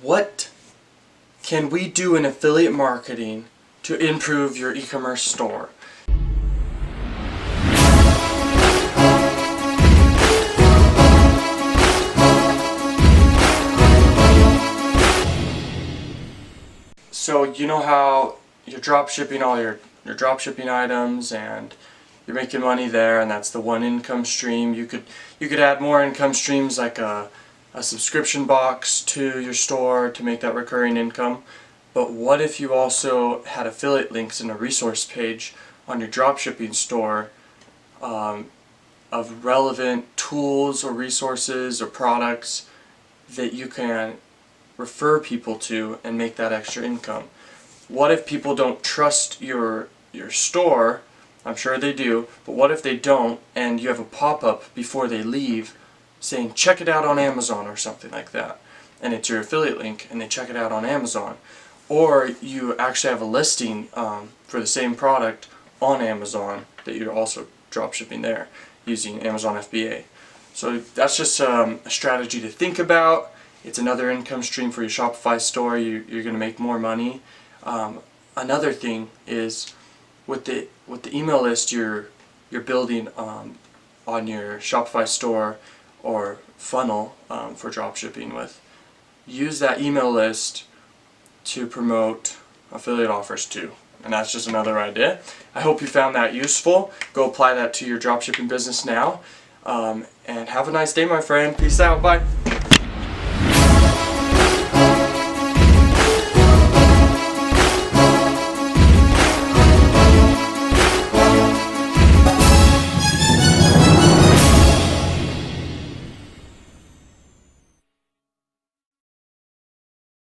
What can we do in affiliate marketing to improve your e-commerce store? So you know how you're drop shipping all your drop shipping items and you're making money there, and that's the one income stream. You could add more income streams like a subscription box to your store to make that recurring income. But what if you also had affiliate links in a resource page on your dropshipping store of relevant tools or resources or products that you can refer people to and make that extra income? What if people don't trust your store? I'm sure they do, but what if they don't and you have a pop-up before they leave saying check it out on Amazon or something like that, and it's your affiliate link and they check it out on Amazon? Or you actually have a listing for the same product on Amazon that you're also drop shipping there using Amazon FBA. So that's just a strategy to think about. It's another income stream for your Shopify store. You're going to make more money. Another thing is with the email list you're building on your Shopify store or funnel for dropshipping with. Use that email list to promote affiliate offers too. And that's just another idea. I hope you found that useful. Go apply that to your dropshipping business now. And have a nice day, my friend. Peace out. Bye.